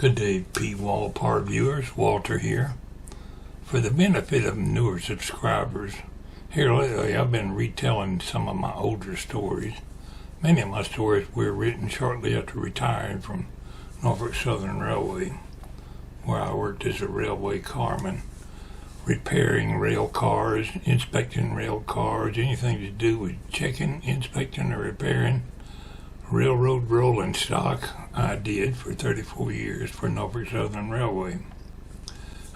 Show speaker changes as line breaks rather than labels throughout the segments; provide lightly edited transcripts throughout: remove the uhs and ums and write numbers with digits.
Good day, Pwalpar viewers. Walter here. For the benefit of newer subscribers, here lately I've been retelling some of my older stories. Many of my stories were written shortly after retiring from Norfolk Southern Railway, where I worked as a railway carman, repairing rail cars, inspecting rail cars, anything to do with checking, inspecting, or repairing railroad rolling stock. I did for 34 years for Norfolk Southern Railway.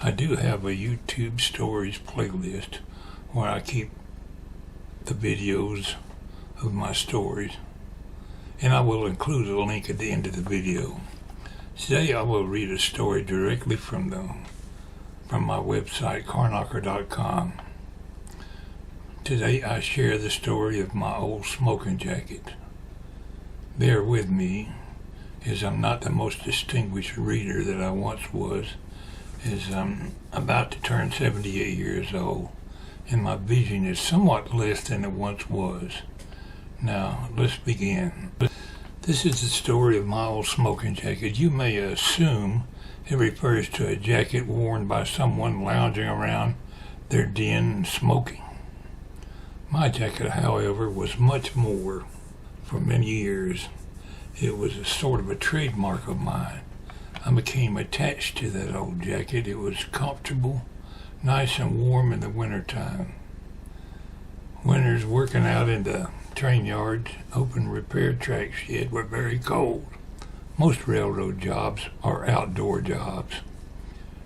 I do have a YouTube stories playlist where I keep the videos of my stories, and I will include a link at the end of the video. Today I will read a story directly from my website, carknocker.com. Today I share the story of my old smoking jacket. Bear with me, as I'm not the most distinguished reader that I once was, as I'm about to turn 78 years old, and my vision is somewhat less than it once was. Now, let's begin. This is the story of my old smoking jacket. You may assume it refers to a jacket worn by someone lounging around their den smoking. My jacket, however, was much more. For many years, it was a sort of a trademark of mine. I became attached to that old jacket. It was comfortable, nice and warm in the wintertime. Winters working out in the train yards, open repair track shed were very cold. Most railroad jobs are outdoor jobs.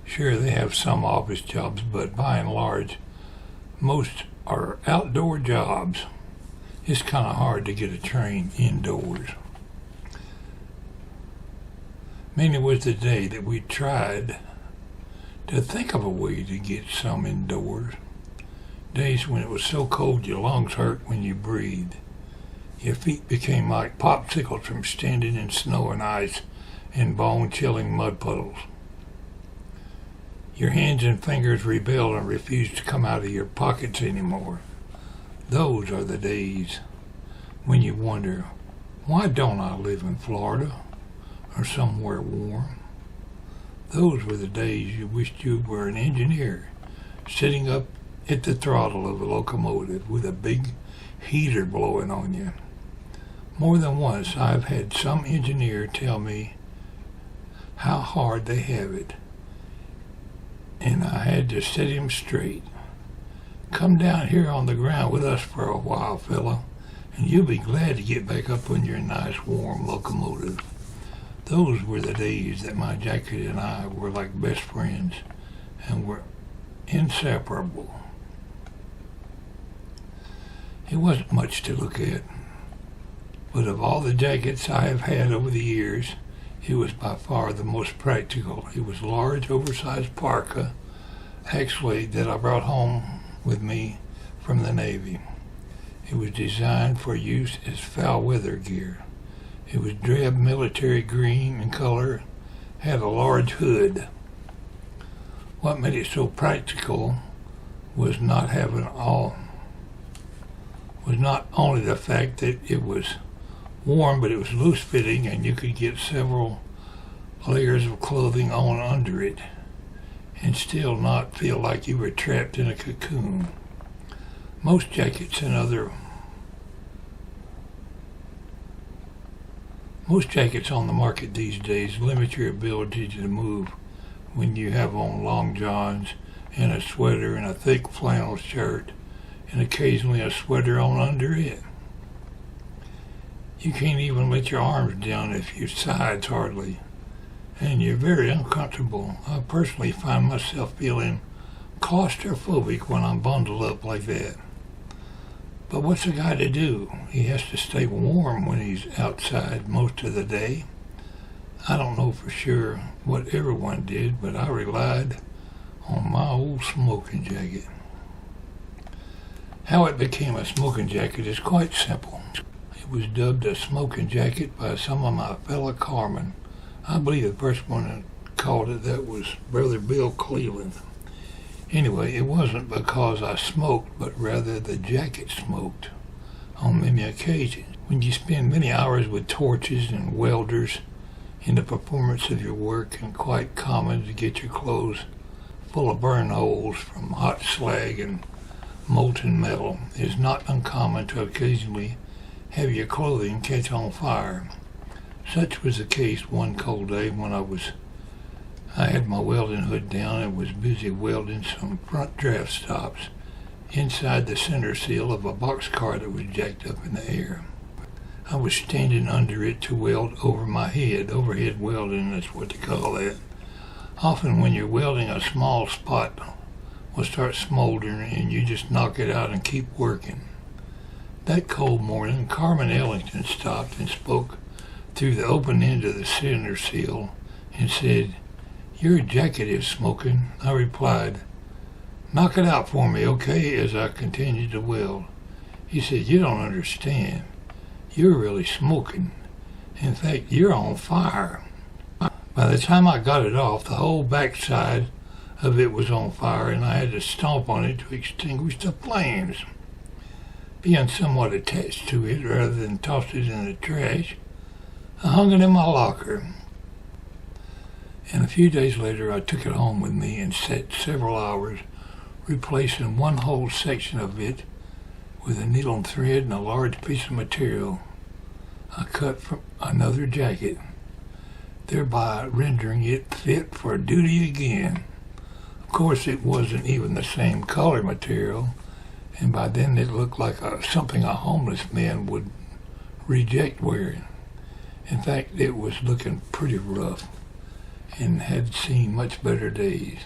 Sure, they have some office jobs, but by and large, most are outdoor jobs. It's kind of hard to get a train indoors. Many was the day that we tried to think of a way to get some indoors. Days when it was so cold your lungs hurt when you breathed. Your feet became like popsicles from standing in snow and ice and bone-chilling mud puddles. Your hands and fingers rebelled and refused to come out of your pockets anymore. Those are the days when you wonder, why don't I live in Florida or somewhere warm? Those were the days you wished you were an engineer, sitting up at the throttle of a locomotive with a big heater blowing on you. More than once I've had some engineer tell me how hard they have it, and I had to set him straight. Come down here on the ground with us for a while, fella, and you'll be glad to get back up on your nice warm locomotive. Those were the days that my jacket and I were like best friends and were inseparable. It wasn't much to look at, but of all the jackets I have had over the years, it was by far the most practical. It was a large, oversized parka, actually, that I brought home with me from the Navy. It was designed for use as foul weather gear. It was drab military green in color, had a large hood. What made it so practical was not only the fact that it was warm, but it was loose fitting and you could get several layers of clothing on under it and still not feel like you were trapped in a cocoon. Most jackets on the market these days limit your ability to move when you have on long johns and a sweater and a thick flannel shirt and occasionally a sweater on under it. You can't even let your arms down if you sides hardly, and you're very uncomfortable. I personally find myself feeling claustrophobic when I'm bundled up like that. But what's a guy to do? He has to stay warm when he's outside most of the day. I don't know for sure what everyone did, but I relied on my old smoking jacket. How it became a smoking jacket is quite simple. It was dubbed a smoking jacket by some of my fellow carmen. I believe the first one that called it that was Brother Bill Cleveland. Anyway, it wasn't because I smoked, but rather the jacket smoked on many occasions. When you spend many hours with torches and welders in the performance of your work and quite common to get your clothes full of burn holes from hot slag and molten metal. It is not uncommon to occasionally have your clothing catch on fire. Such was the case one cold day when I had my welding hood down and was busy welding some front draft stops inside the center seal of a boxcar that was jacked up in the air. I was standing under it to weld over my head. Overhead welding, that's what they call that. Often when you're welding, a small spot will start smoldering and you just knock it out and keep working. That cold morning, Carman Ellington stopped and spoke through the open end of the center seal and said, "Your jacket is smoking." I replied, "Knock it out for me, okay?" as I continued to weld. He said, "You don't understand. You're really smoking. In fact, you're on fire." By the time I got it off, the whole backside of it was on fire, and I had to stomp on it to extinguish the flames. Being somewhat attached to it rather than toss it in the trash, I hung it in my locker. And a few days later, I took it home with me and sat several hours replacing one whole section of it with a needle and thread and a large piece of material I cut from another jacket, thereby rendering it fit for duty again. Of course, it wasn't even the same color material, and by then it looked like something a homeless man would reject wearing. In fact, it was looking pretty rough and had seen much better days.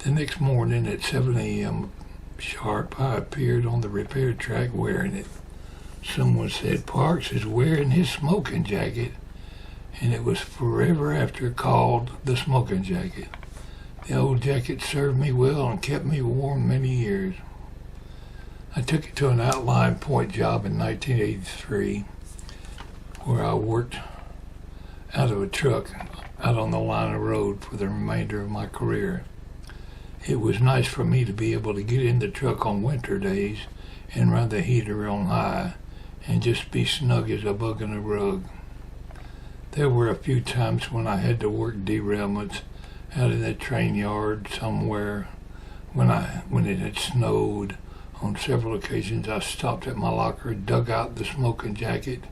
The next morning at 7 a.m. sharp, I appeared on the repair track wearing it. Someone said Parks is wearing his smoking jacket, and it was forever after called the smoking jacket. The old jacket served me well and kept me warm many years. I took it to an outline point job in 1983, where I worked out of a truck out on the line of road for the remainder of my career. It was nice for me to be able to get in the truck on winter days and run the heater on high and just be snug as a bug in a rug. There were a few times when I had to work derailments out in the train yard somewhere. When it had snowed, on several occasions I stopped at my locker, dug out the smoking jacket.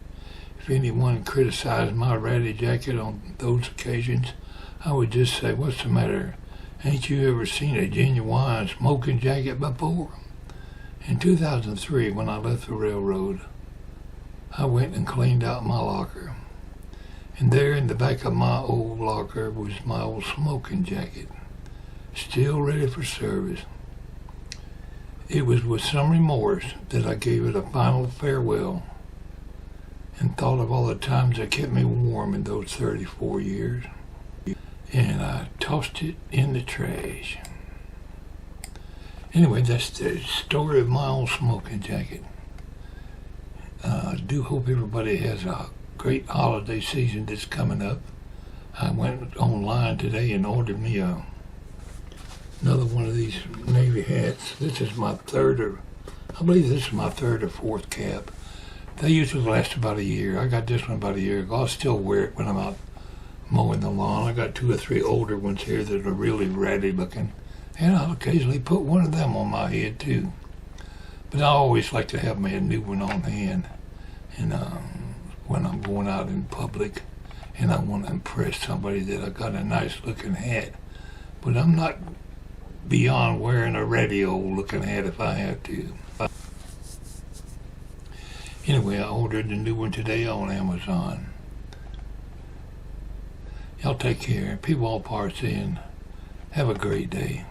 If anyone criticized my ratty jacket on those occasions, I would just say, "What's the matter? Ain't you ever seen a genuine smoking jacket before?" In 2003, when I left the railroad, I went and cleaned out my locker. And there in the back of my old locker was my old smoking jacket, still ready for service. It was with some remorse that I gave it a final farewell and thought of all the times that kept me warm in those 34 years. And I tossed it in the trash. Anyway, that's the story of my old smoking jacket. I do hope everybody has a great holiday season that's coming up. I went online today and ordered me another one of these Navy hats. This is my I believe this is my third or fourth cap. They usually last about a year. I got this one about a year ago. I'll still wear it when I'm out mowing the lawn. I got 2 or 3 older ones here that are really ratty looking, and I'll occasionally put one of them on my head too. But I always like to have a new one on hand, and when I'm going out in public, and I want to impress somebody that I got a nice looking hat. But I'm not beyond wearing a ratty old looking hat if I have to. Anyway, I ordered a new one today on Amazon. Y'all take care. Pwalpar saying, have a great day.